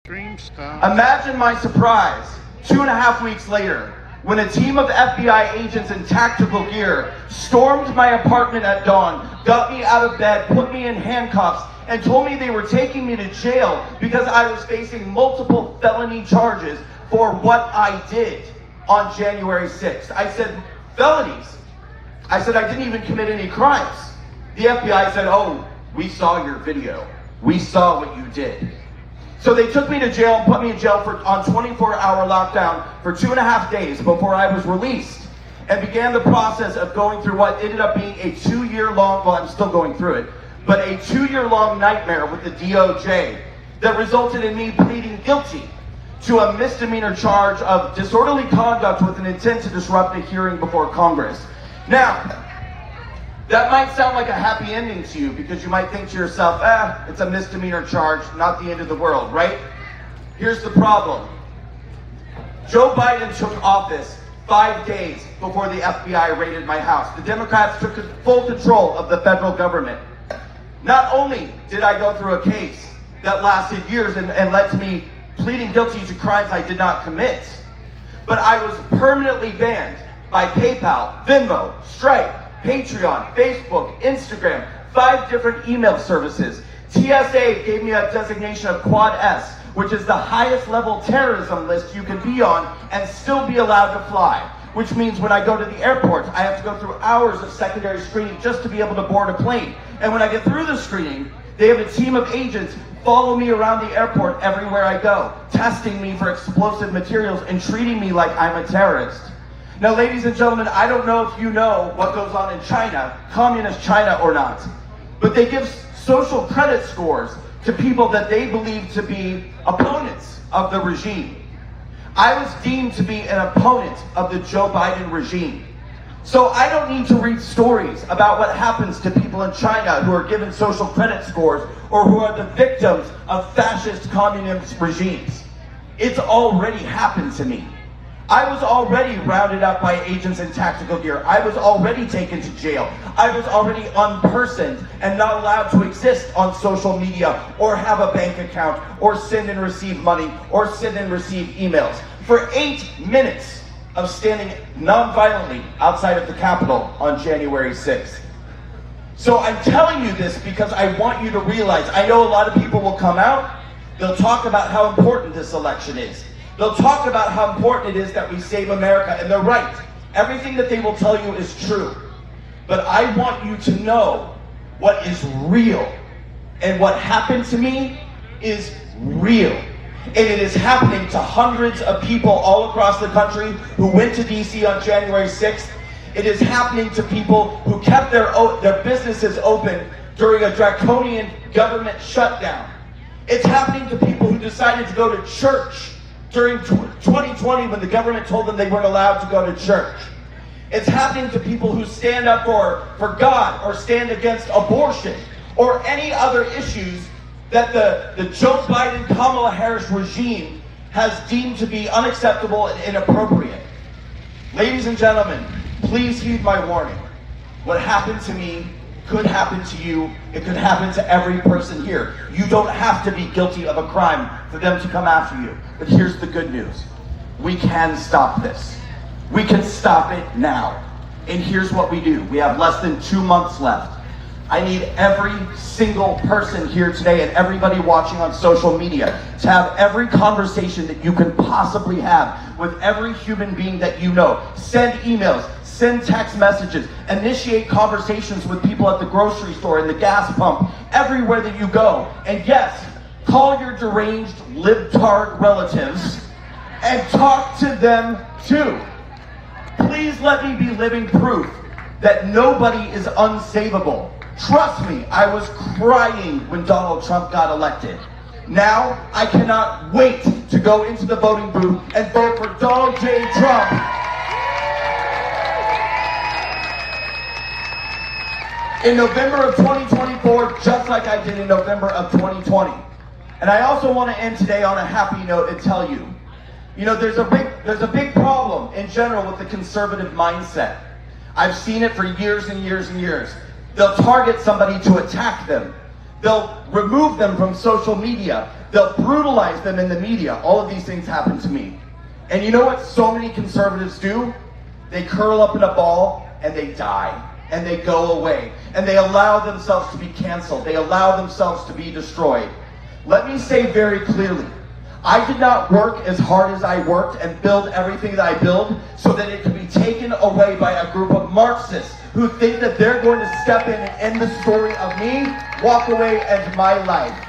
Imagine my surprise 2.5 weeks later when a team of FBI agents in tactical gear stormed my apartment at dawn, got me out of bed, put me in handcuffs, and told me they were taking me to jail because I was facing multiple felony charges for what I did on January 6th. I said, felonies? I said, I didn't even commit any crimes. The FBI said, oh, we saw your video. We saw what you did. So they took me to jail and put me in jail on 24-hour lockdown for 2.5 days before I was released and began the process of going through what ended up being a 2-year-long, well, I'm still going through it, but a 2-year-long nightmare with the DOJ that resulted in me pleading guilty to a misdemeanor charge of disorderly conduct with an intent to disrupt a hearing before Congress. Now, that might sound like a happy ending to you because you might think to yourself, it's a misdemeanor charge, not the end of the world, right? Here's the problem. Joe Biden took office 5 days before the FBI raided my house. The Democrats took full control of the federal government. Not only did I go through a case that lasted years and led to me pleading guilty to crimes I did not commit, but I was permanently banned by PayPal, Venmo, Stripe, Patriot, Facebook, Instagram, 5 different email services. TSA gave me a designation of Quad S, which is the highest level terrorism list you can be on and still be allowed to fly. Which means when I go to the airport, I have to go through hours of secondary screening just to be able to board a plane. And when I get through the screening, they have a team of agents follow me around the airport everywhere I go, testing me for explosive materials and treating me like I'm a terrorist. Now, ladies and gentlemen, I don't know if you know what goes on in China, communist China or not, but they give social credit scores to people that they believe to be opponents of the regime. I was deemed to be an opponent of the Joe Biden regime. So I don't need to read stories about what happens to people in China who are given social credit scores or who are the victims of fascist communist regimes. It's already happened to me. I was already rounded up by agents in tactical gear. I was already taken to jail. I was already unpersoned and not allowed to exist on social media or have a bank account or send and receive money or send and receive emails. For 8 minutes of standing non-violently outside of the Capitol on January 6th. So I'm telling you this because I want you to realize, I know a lot of people will come out, they'll talk about how important this election is. They'll talk about how important it is that we save America, and they're right. Everything that they will tell you is true. But I want you to know what is real. And what happened to me is real. And it is happening to hundreds of people all across the country who went to DC on January 6th. It is happening to people who kept their businesses open during a draconian government shutdown. It's happening to people who decided to go to church during 2020 when the government told them they weren't allowed to go to church. It's happening to people who stand up for God or stand against abortion or any other issues that the Joe Biden, Kamala Harris regime has deemed to be unacceptable and inappropriate. Ladies and gentlemen, please heed my warning. What happened to me could happen to you. It could happen to every person here. You don't have to be guilty of a crime for them to come after you. But here's the good news. We can stop this. We can stop it now. And here's what we do. We have less than 2 months left. I need every single person here today and everybody watching on social media to have every conversation that you can possibly have with every human being that you know. Send emails. Send text messages, initiate conversations with people at the grocery store and the gas pump, everywhere that you go. And yes, call your deranged libtard relatives and talk to them too. Please let me be living proof that nobody is unsavable. Trust me, I was crying when Donald Trump got elected. Now, I cannot wait to go into the voting booth and vote for Donald J. Trump. In November of 2024, just like I did in November of 2020. And I also want to end today on a happy note and tell you, there's a big problem in general with the conservative mindset. I've seen it for years and years and years. They'll target somebody to attack them. They'll remove them from social media. They'll brutalize them in the media. All of these things happen to me. And you know what so many conservatives do? They curl up in a ball and they die. And they go away. And they allow themselves to be canceled. They allow themselves to be destroyed. Let me say very clearly, I did not work as hard as I worked and build everything that I build so that it could be taken away by a group of Marxists who think that they're going to step in and end the story of me, walk away, and my life.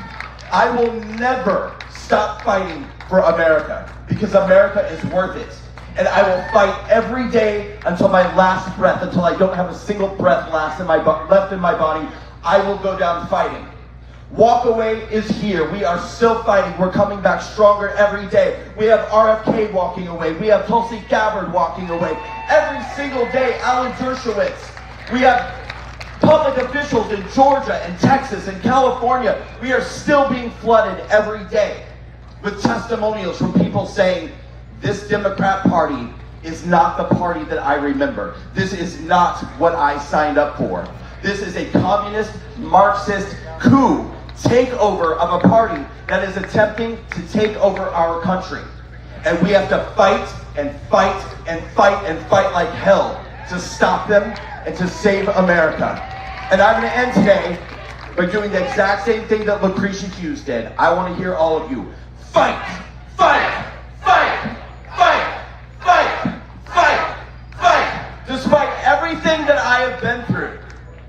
I will never stop fighting for America because America is worth it. And I will fight every day until my last breath, until I don't have a single breath left in my body. I will go down fighting. Walk away is here. We are still fighting. We're coming back stronger every day. We have RFK walking away. We have Tulsi Gabbard walking away. Every single day, Alan Dershowitz. We have public officials in Georgia and Texas and California. We are still being flooded every day with testimonials from people saying, this Democrat Party is not the party that I remember. This is not what I signed up for. This is a communist, Marxist coup takeover of a party that is attempting to take over our country. And we have to fight and fight and fight and fight like hell to stop them and to save America. And I'm going to end today by doing the exact same thing that Lucretia Hughes did. I want to hear all of you. Fight! Fight! Fight! Fight! Fight! Fight! Fight! Despite everything that I have been through,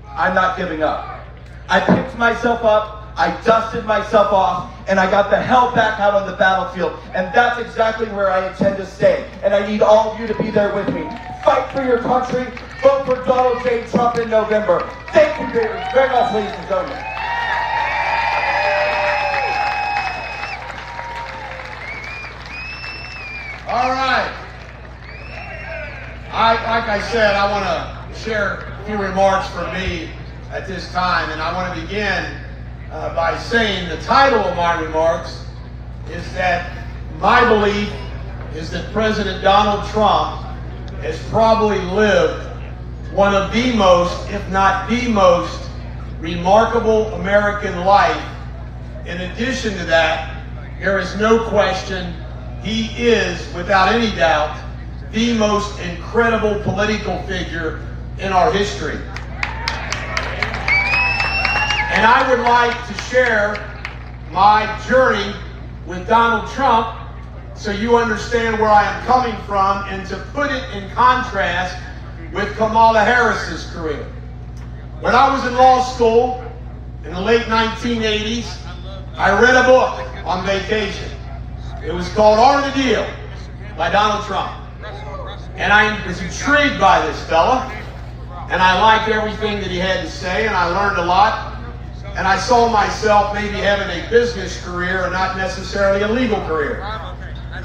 I'm not giving up. I picked myself up, I dusted myself off, and I got the hell back out on the battlefield. And that's exactly where I intend to stay. And I need all of you to be there with me. Fight for your country. Vote for Donald J. Trump in November. Thank you very much, ladies and gentlemen. All right. Like I said, I want to share a few remarks from me at this time, and I want to begin by saying the title of my remarks is that my belief is that President Donald Trump has probably lived one of the most, if not the most, remarkable American life. In addition to that, there is no question he is, without any doubt, the most incredible political figure in our history. And I would like to share my journey with Donald Trump so you understand where I am coming from and to put it in contrast with Kamala Harris's career. When I was in law school in the late 1980s, I read a book on vacation. It was called Art of the Deal by Donald Trump. And I was intrigued by this fella, and I liked everything that he had to say, and I learned a lot. And I saw myself maybe having a business career and not necessarily a legal career.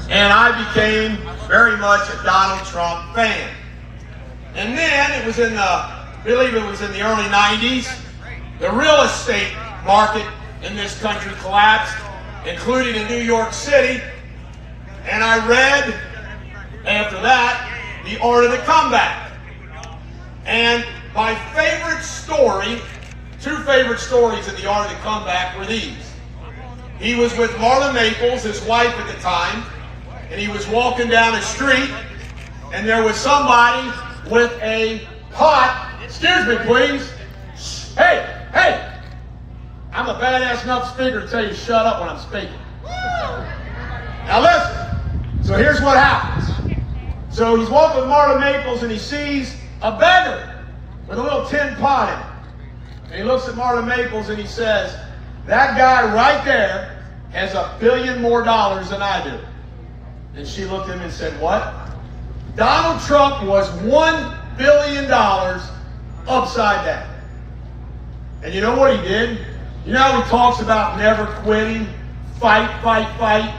And I became very much a Donald Trump fan. And then it was in I believe it was in the early 90s, the real estate market in this country collapsed, including in New York City. And I read, after that, The Art of the Comeback. And my favorite story, two favorite stories in The Art of the Comeback were these. He was with Marla Maples, his wife at the time, and he was walking down a street, and there was somebody with a pot. Excuse me, please. Hey, hey! I'm a badass enough speaker to tell you shut up when I'm speaking. Now listen. So here's what happens. So he's walking with Marla Maples, and he sees a beggar with a little tin pot in it. And he looks at Marla Maples and he says, that guy right there has $1 billion more than I do. And she looked at him and said, what? Donald Trump was $1 billion upside down. And you know what he did? You know how he talks about never quitting, fight, fight, fight?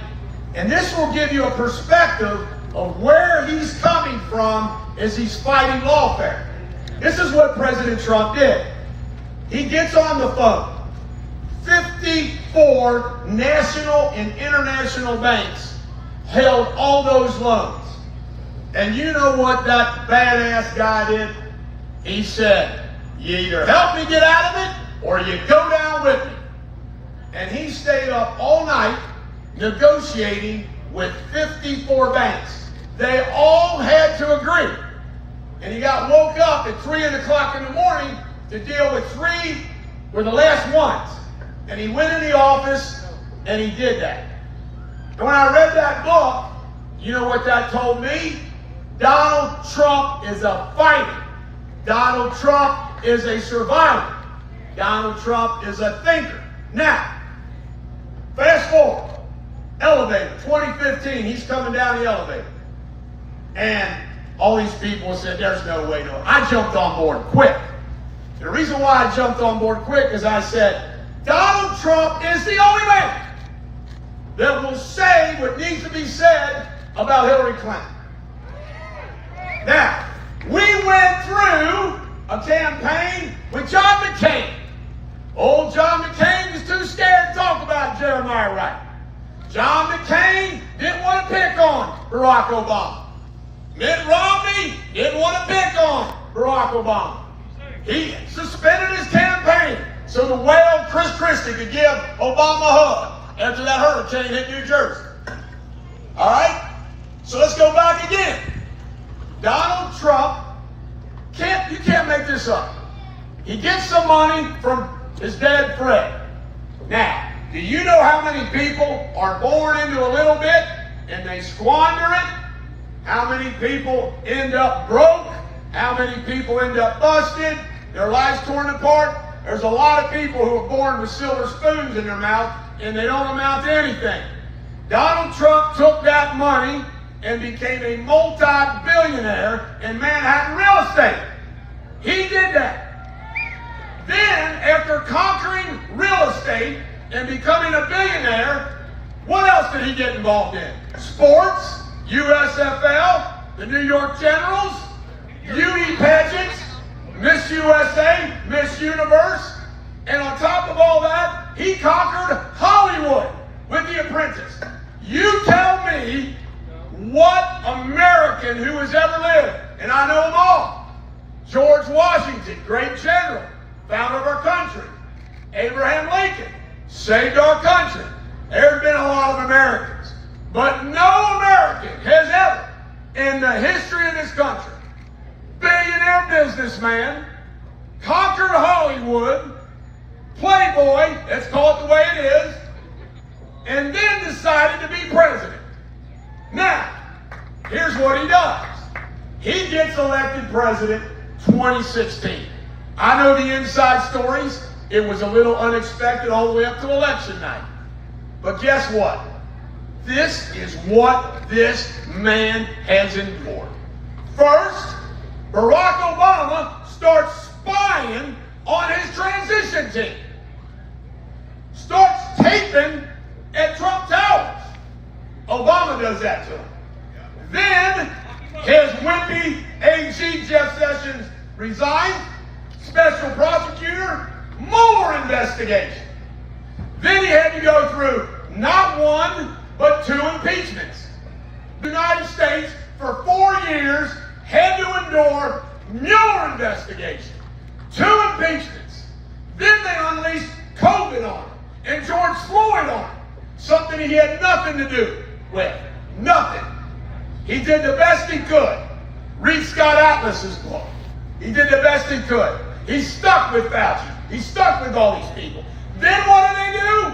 And this will give you a perspective of where he's coming from as he's fighting lawfare. This is what President Trump did. He gets on the phone. 54 national and international banks held all those loans. And you know what that badass guy did? He said, you either help me get out of it or you go down with me. and he stayed up all night negotiating with 54 banks. They all had to agree. And he got woke up at 3 o'clock in the morning to deal with 3 were the last ones. And he went in the office and he did that. And when I read that book, you know what that told me? Donald Trump is a fighter. Donald Trump is a survivor. Donald Trump is a thinker. Now, fast forward. Elevator, 2015, he's coming down the elevator. And all these people said, there's no way, no. I jumped on board quick. The reason why I jumped on board quick is I said, Donald Trump is the only man that will say what needs to be said about Hillary Clinton. Now, we went through a campaign with John McCain. Old John McCain was too scared to talk about Jeremiah Wright. John McCain didn't want to pick on Barack Obama. Mitt Romney didn't want to pick on Barack Obama. He suspended his campaign so the whale Chris Christie could give Obama a hug after that hurricane hit New Jersey. All right? So let's go back again. Donald Trump, you can't make this up. He gets some money from his dad, Fred. Now, do you know how many people are born into a little bit and they squander it? How many people end up broke? How many people end up busted? Their lives torn apart? There's a lot of people who are born with silver spoons in their mouth and they don't amount to anything. Donald Trump took that money and became a multi-billionaire in Manhattan real estate. He did that. Then, after conquering real estate and becoming a billionaire, what else did he get involved in? Sports, USFL, the New York Generals, beauty pageants, Miss USA, Miss Universe, and on top of all that, he conquered Hollywood with The Apprentice. You tell me what American who has ever lived, and I know them all. George Washington, great general, founder of our country. Abraham Lincoln, saved our country. There have been a lot of Americans, but no American has ever, in the history of this country, billionaire businessman, conquered Hollywood, playboy, let's call it the way it is, and then decided to be president. Now, here's what he does. He gets elected president 2016. I know the inside stories. It was a little unexpected all the way up to election night. But guess what? This is what this man has endured. First, Barack Obama starts spying on his transition team. Starts taping at Trump Towers. Obama does that to him. Then, his wimpy AG Jeff Sessions resigns. Special prosecutor, Mueller investigation. Then he had to go through not one, but 2 impeachments. The United States, for 4 years, had to endure Mueller investigation. 2 impeachments. Then they unleashed COVID on him and George Floyd on him. Something he had nothing to do with. Nothing. He did the best he could. Read Scott Atlas's book. He did the best he could. He stuck with Fauci. He stuck with all these people. Then what do?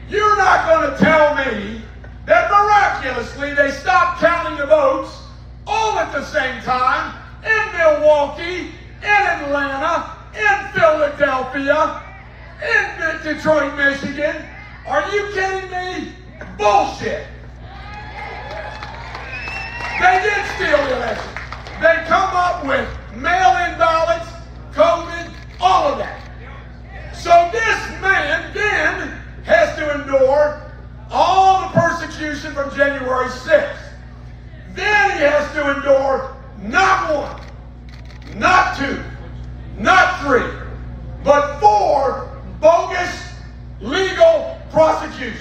You're not going to tell me that miraculously they stopped counting the votes all at the same time in Milwaukee, in Atlanta, in Philadelphia, in Detroit, Michigan. Are you kidding me? Bullshit. They did steal the election. They come up with mail-in ballots, COVID, all of that. So this man then has to endure all the persecution from January 6th. Then he has to endure not 1, not 2, not 3, but 4 bogus legal prosecutions.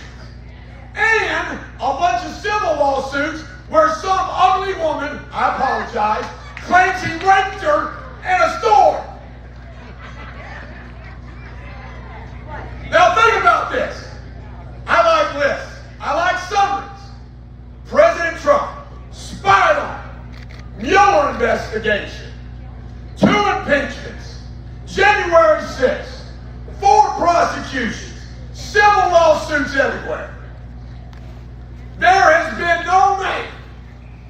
And a bunch of civil lawsuits where some ugly woman, I apologize, claims he raped her in a store. Now think about this. investigation, 2 impeachments, January 6th, 4 prosecutions, civil lawsuits everywhere. There has been no man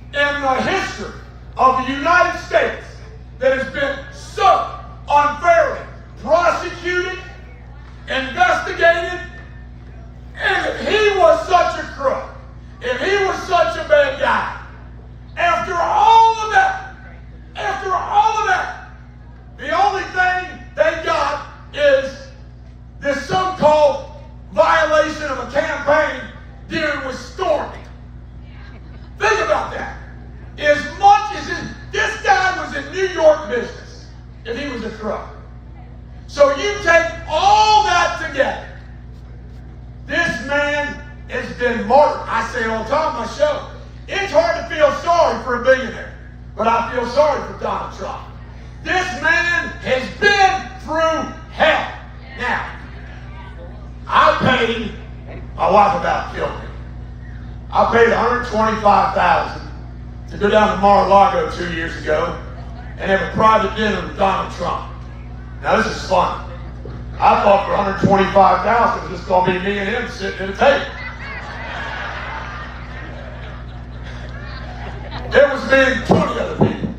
in the history of the United States that has been so unfairly prosecuted, investigated, and if he was such a crook, if he was such a bad guy, after all of that, the only thing they got is this so-called violation of a campaign dealing with storming. Think about that. As much as this guy was in New York business, if he was a crook. So you take all that together. This man has been martyred. I say it all the time on my show. It's hard to feel sorry for a billionaire, but I feel sorry for Donald Trump. This man has been through hell. Now, I paid, my wife about killed me. I paid $125,000 to go down to Mar-a-Lago 2 years ago and have a private dinner with Donald Trump. Now this is fun. I thought for $125,000 it was just going to be me and him sitting at a table. It was me and 20 other people.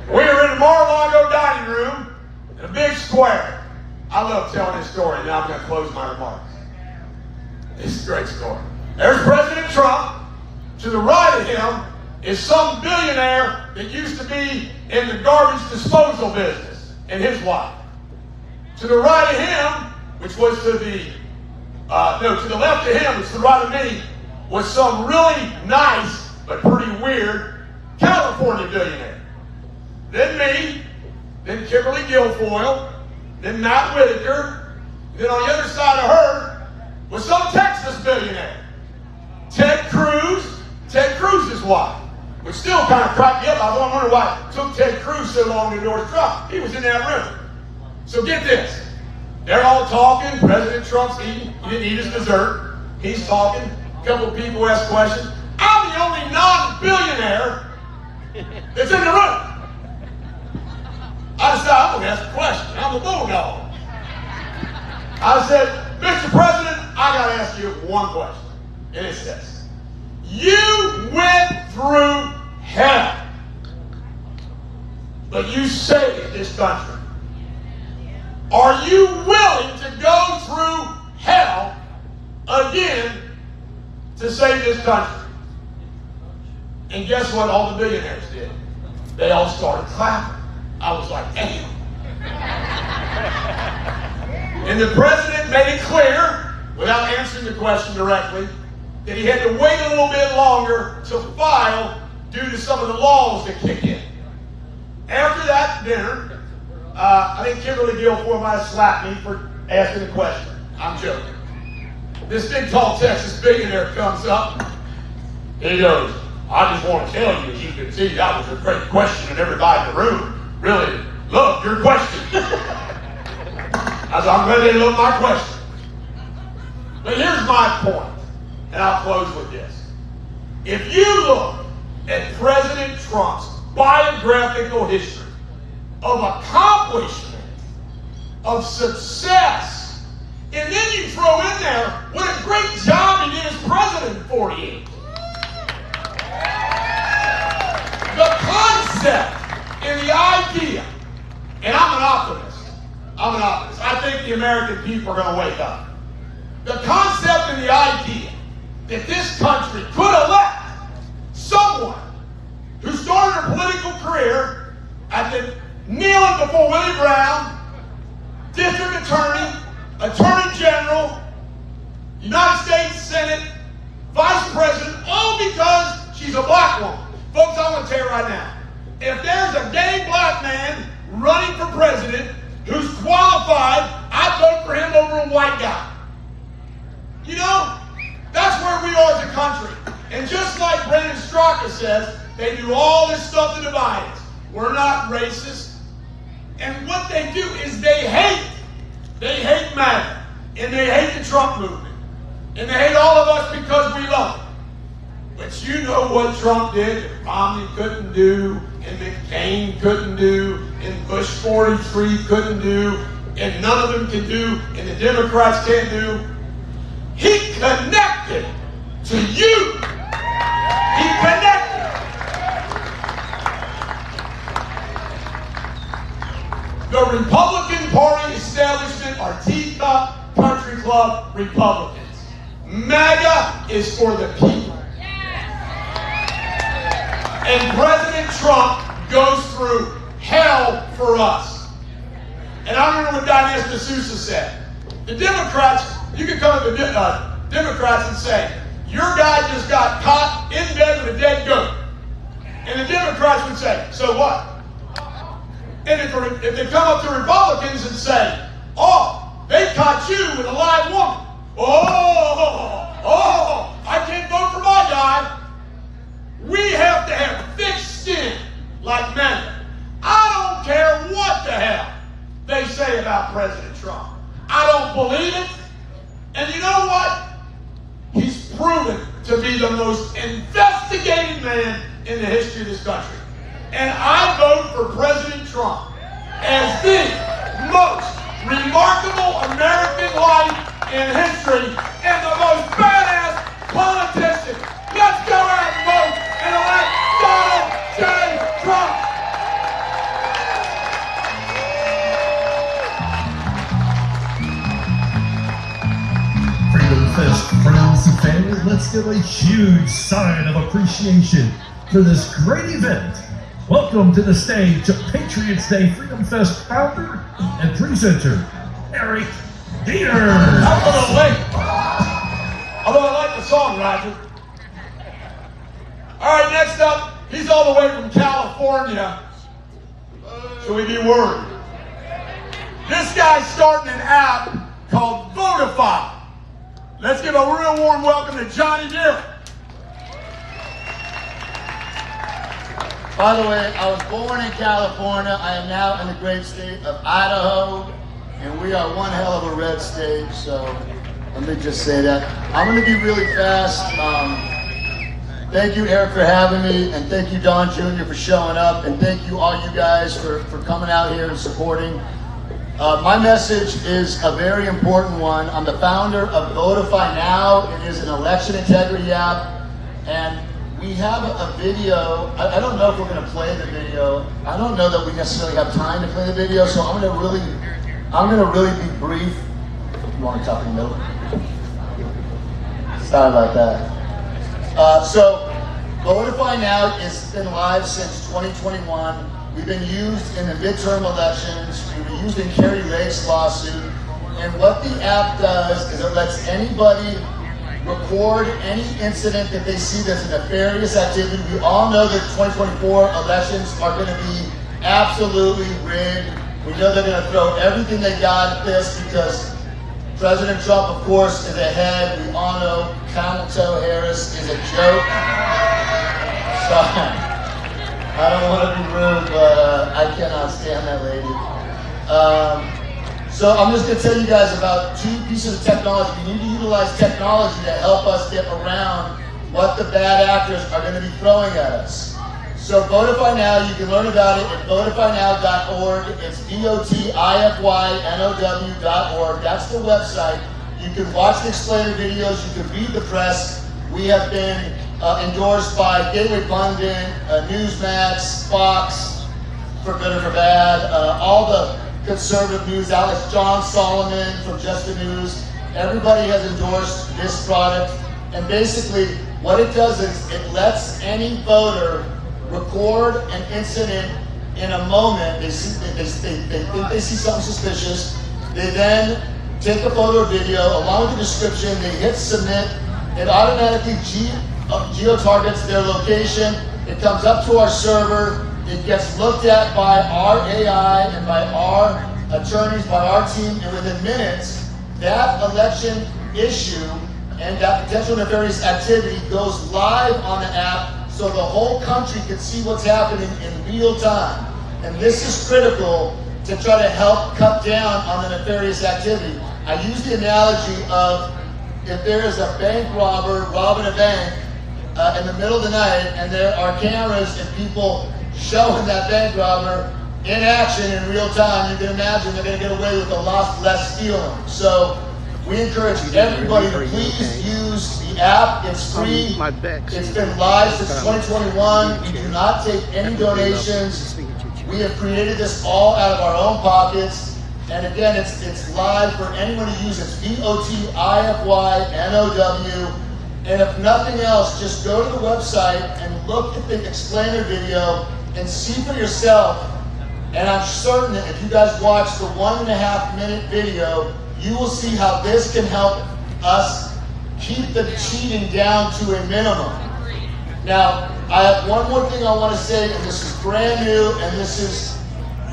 We were in the Mar-a-Lago dining room in a big square. I love telling this story. Now I'm going to close my remarks. This is a great story. There's President Trump. To the right of him is some billionaire that used to be in the garbage disposal business, and his wife. To the right of him, which was to the left of him, which to the right of me, was some really nice but pretty weird California billionaire. Then me, then Kimberly Guilfoyle, then Matt Whitaker, then on the other side of her was some Texas billionaire. Ted Cruz's wife, which still kind of cracked me up. I was wondering why it took Ted Cruz so long to endorse Trump. He was in that room. So get this. They're all talking. President Trump's eating. He didn't eat his dessert. He's talking. A couple of people ask questions. I'm the only non-billionaire that's in the room. I decided I'm going to ask a question. I'm the bulldog. I said, Mr. President, I got to ask you one question. And it's this. You went through hell, but you saved this country. Are you willing to go through hell again to save this country? And guess what all the billionaires did? They all started clapping. I was like, damn. And the president made it clear, without answering the question directly, that he had to wait a little bit longer to file due to some of the laws that kick in. After that dinner, I think Kimberly Guilfoyle might have slapped me for asking a question. I'm joking. This big, tall Texas billionaire comes up. He goes, I just want to tell you, as you can see, that was a great question, and everybody in the room really loved your question. I said, I'm glad they loved my question. But here's my point. And I'll close with this. If you look at President Trump's biographical history of accomplishment, of success, and then you throw in there what a great job he did as president in 48. The concept and the idea, and I'm an optimist. I think the American people are going to wake up. The concept and the idea that this country could elect someone who started a political career after kneeling before Willie Brown, district attorney, attorney general, United States Senate, vice president, all because she's a black woman. Folks, I want to tell you right now, if there's a gay black man running for president who's qualified, I'd vote for him over a white guy. You know? That's where we are as a country. And just like Brendan Straka says, they do all this stuff to divide us. We're not racist. And what they do is they hate MAGA. And they hate the Trump movement. And they hate all of us because we love them. But you know what Trump did that Romney couldn't do, and McCain couldn't do, and Bush 43 couldn't do, and none of them can do, and the Democrats can't do? He connected to you. He connected. The Republican Party establishment are teacup country club Republicans. MAGA is for the people. And President Trump goes through hell for us. And I remember what Diane D'Souza said. The Democrats, you can come to the Democrats and say, your guy just got caught in bed with a dead goat. And the Democrats would say, so what? And if they come up to Republicans and say, oh, they caught you with a live woman. Oh, I can't vote for my guy. We have to have thick skin like men. I don't care what the hell they say about President Trump. I don't believe it. And you know what? He's proven to be the most investigating man in the history of this country. And I vote for President Trump as the most remarkable American life in history and the most badass politician. Let's go out and vote and elect Donald J. Trump. Freedom Fest friends and family, let's give a huge sign of appreciation for this great event. Welcome to the stage, Patriots Day Freedom Fest founder and presenter, Eric Dieters. I'm a little late. Although I like the song, Roger. All right, next up, he's all the way from California. Should we be worried? This guy's starting an app called Votify. Let's give a real warm welcome to Johnny Deere. By the way, I was born in California. I am now in the great state of Idaho, and we are one hell of a red state, so let me just say that. I'm going to be really fast. Thank you, Eric, for having me, and thank you, Don Jr., for showing up, and thank you, all you guys, for coming out here and supporting. My message is a very important one. I'm the founder of Votify Now. It is an election integrity app, and we have a video. I don't know if we're going to play the video. I don't know that we necessarily have time to play the video, so I'm going to really be brief. You want to talk in the middle? Sorry about that. So, Votify Now has been live since 2021. We've been used in the midterm elections. We've been used in Carrie Lake's lawsuit. And what the app does is it lets anybody record any incident that they see that's a nefarious activity. We all know that 2024 elections are going to be absolutely rigged. We know they're going to throw everything they got at this because President Trump, of course, is ahead. We all know Kamala Harris is a joke. Sorry. I don't want to be rude, but I cannot stand that lady. So I'm just going to tell you guys about two pieces of technology. We need to utilize technology to help us get around what the bad actors are going to be throwing at us. So Votify Now, you can learn about it at votifynow.org. It's votifynow.org. That's the website. You can watch the explainer videos. You can read the press. We have been endorsed by Gateway Pundit, Newsmax, Fox, for good or for bad, all the conservative news outlets, John Solomon from Just the News. Everybody has endorsed this product. And basically, what it does is it lets any voter record an incident in a moment. They think they see something suspicious. They then take a photo or video along with the description. They hit submit. It automatically geo-targets their location. It comes up to our server. It gets looked at by our AI and by our attorneys, by our team, and within minutes, that election issue and that potential nefarious activity goes live on the app so the whole country can see what's happening in real time. And this is critical to try to help cut down on the nefarious activity. I use the analogy of if there is a bank robber robbing a bank, in the middle of the night, and there are cameras and people showing that bank robber in action in real time, you can imagine they're going to get away with a lot less stealing. So we encourage everybody to please use the app. It's free. It's been live since 2021. We do not take any donations. We have created this all out of our own pockets. And again, it's live for anyone to use. It's VOTIFYNOW. And if nothing else, just go to the website and look at the explainer video and see for yourself. And I'm certain that if you guys watch the 1.5-minute video, you will see how this can help us keep the cheating down to a minimum. Now, I have one more thing I want to say, and this is brand new, and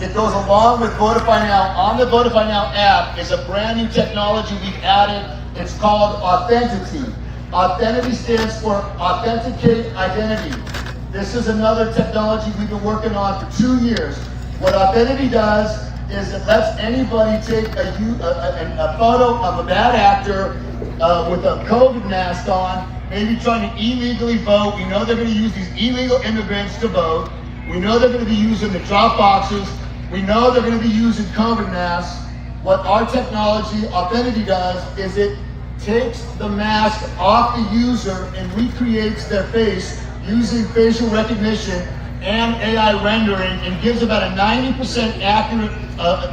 it goes along with Votify Now. On the Votify Now app is a brand new technology we've added. It's called Authenticity. Authenticity stands for Authenticate Identity. This is another technology we've been working on for 2 years. What Authenticity does is it lets anybody take a photo of a bad actor with a COVID mask on, maybe trying to illegally vote. We know they're going to use these illegal immigrants to vote. We know they're going to be using the drop boxes. We know they're going to be using COVID masks. What our technology, Authenticity, does is it takes the mask off the user and recreates their face using facial recognition and AI rendering, and gives about a 90% accurate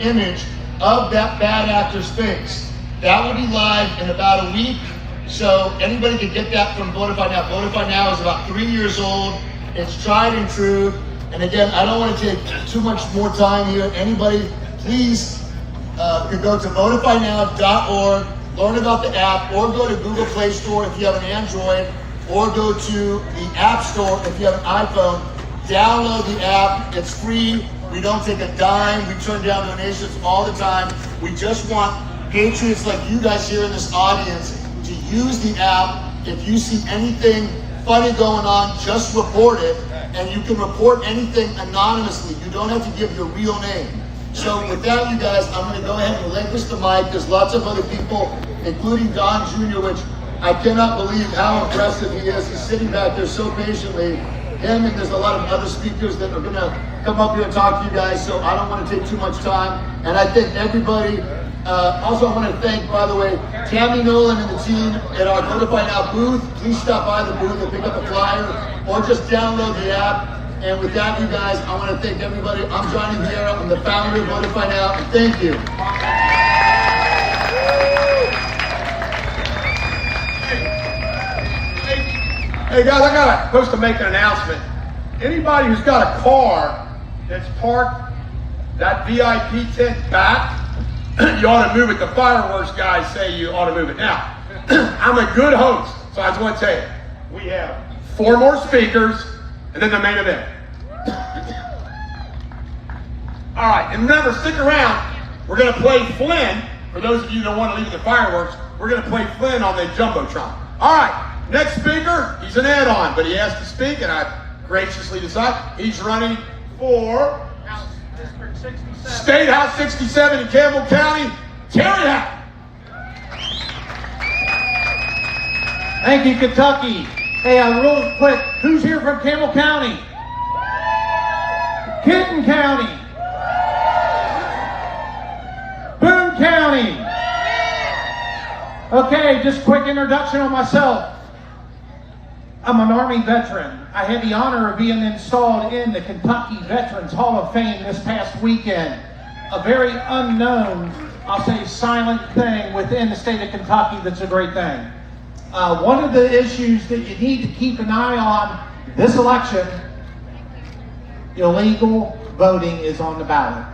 image of that bad actor's face. That will be live in about a week, so anybody can get that from Votify Now. Votify Now is about 3 years old. It's tried and true. And again, I don't want to take too much more time here. Anybody, please could go to votifynow.org, learn about the app, or go to Google Play Store if you have an Android, or go to the App Store if you have an iPhone. Download the app. It's free. We don't take a dime. We turn down donations all the time. We just want patriots like you guys here in this audience to use the app. If you see anything funny going on, just report it. And you can report anything anonymously. You don't have to give your real name. So with that, you guys, I'm going to go ahead and relinquish the mic. There's lots of other people, including Don Jr., which I cannot believe how impressive he is. He's sitting back there so patiently. Him, and there's a lot of other speakers that are going to come up here and talk to you guys, so I don't want to take too much time. And I thank everybody. Also, I want to thank, by the way, Tammy Nolan and the team at our Votify Now booth. Please stop by the booth and pick up a flyer, or just download the app. And with that, you guys, I want to thank everybody. I'm Johnny Vieira. I'm the founder of Votify Now, and thank you. Hey guys, I got supposed to make an announcement. Anybody who's got a car that's parked that VIP tent back, you ought to move it. The fireworks guys say you ought to move it. Now, I'm a good host, so I just want to tell you, we have 4 more speakers, and then the main event. All right, and remember, stick around. We're going to play Flynn. For those of you that want to leave the fireworks, we're going to play Flynn on the Jumbotron. All right. Next speaker, he's an add-on, but he has to speak, and I graciously decide he's running for State House 67 in Campbell County. Terry Hack. Thank you, Kentucky. Hey, real quick, who's here from Campbell County? Kenton County. Boone County. Okay, just quick introduction on myself. I'm an Army veteran. I had the honor of being installed in the Kentucky Veterans Hall of Fame this past weekend. A very unknown, I'll say silent thing within the state of Kentucky that's a great thing. One of the issues that you need to keep an eye on this election, illegal voting is on the ballot.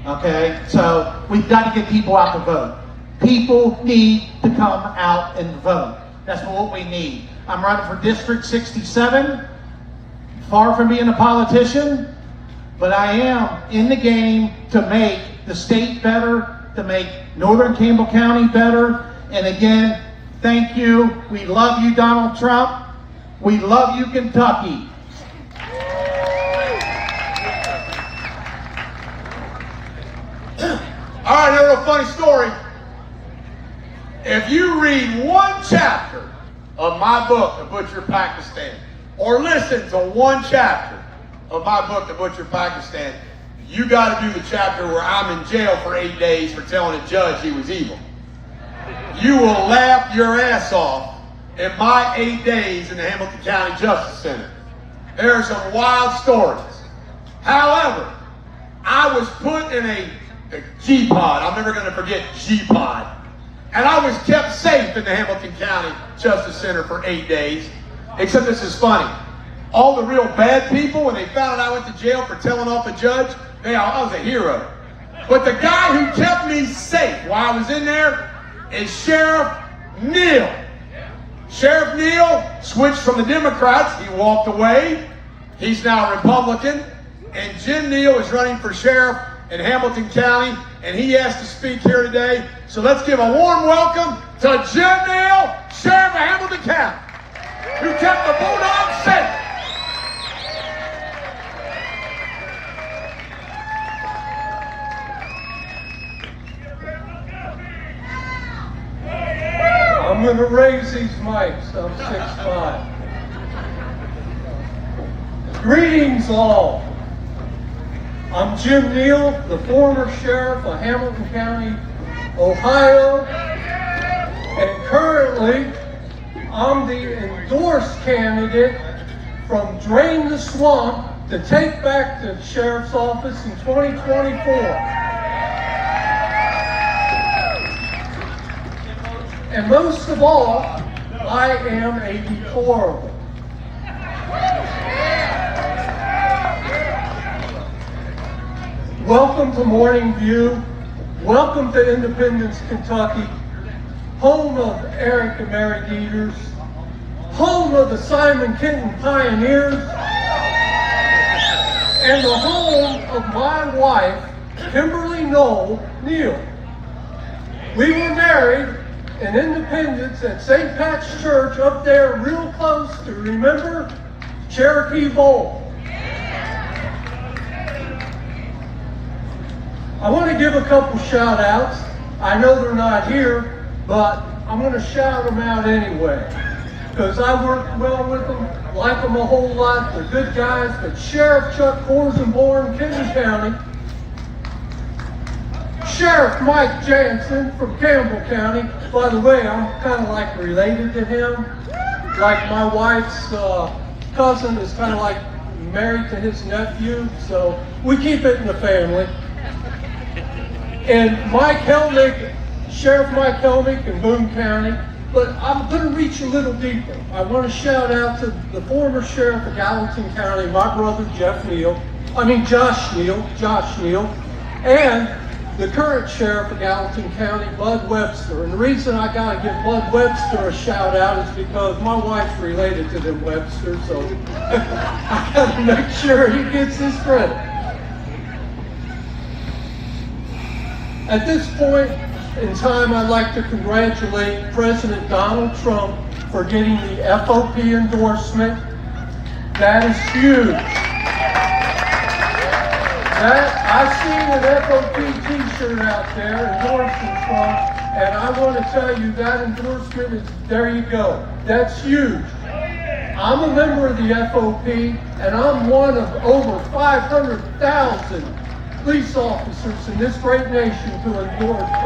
Okay, so we've got to get people out to vote. People need to come out and vote. That's what we need. I'm running for District 67, far from being a politician, but I am in the game to make the state better, to make Northern Campbell County better. And again, thank you. We love you, Donald Trump. We love you, Kentucky. All right, here's a real funny story. If you read one chapter of my book, The Butcher of Pakistan, or listen to one chapter of my book, The Butcher of Pakistan, you got to do the chapter where I'm in jail for 8 days for telling a judge he was evil. You will laugh your ass off in my 8 days in the Hamilton County Justice Center. There are some wild stories. However, I was put in a G-pod. I'm never going to forget G-pod. And I was kept safe in the Hamilton County Justice Center for 8 days. Except this is funny. All the real bad people, when they found out I went to jail for telling off a judge, I was a hero. But the guy who kept me safe while I was in there is Sheriff Neal. Sheriff Neal switched from the Democrats. He walked away. He's now a Republican. And Jim Neal is running for sheriff in Hamilton County, and he has to speak here today. So let's give a warm welcome to Jim Neal, Sheriff of Hamilton County, who kept the Bulldogs safe. I'm going to raise these mics. I'm 6'5". Greetings all. I'm Jim Neal, the former sheriff of Hamilton County, Ohio, and currently I'm the endorsed candidate from Drain the Swamp to take back the sheriff's office in 2024. And most of all, I am a deplorable. Welcome to Morning View. Welcome to Independence, Kentucky. Home of Eric and Mary Dieters. Home of the Simon Kenton Pioneers. And the home of my wife, Kimberly Noel Neal. We were married in Independence at St. Pat's Church up there real close to, remember, Cherokee Bowl. I want to give a couple shout outs. I know they're not here, but I'm going to shout them out anyway. Because I work well with them, like them a whole lot. They're good guys. But Sheriff Chuck Korsenborn, Kenton County. Sheriff Mike Jansen from Campbell County. By the way, I'm kind of like related to him. Like my wife's cousin is kind of like married to his nephew, so we keep it in the family. And Mike Helmick, Sheriff Mike Helmick in Boone County. But I'm going to reach a little deeper. I want to shout out to the former sheriff of Gallatin County, my brother Josh Neal, and the current sheriff of Gallatin County, Bud Webster. And the reason I got to give Bud Webster a shout out is because my wife's related to them Webster, so I got to make sure he gets his credit. At this point in time, I'd like to congratulate President Donald Trump for getting the FOP endorsement. That is huge. I seen an FOP t-shirt out there endorsing Trump, and I want to tell you that endorsement is, there you go. That's huge. I'm a member of the FOP, and I'm one of over 500,000 police officers in this great nation to endorse President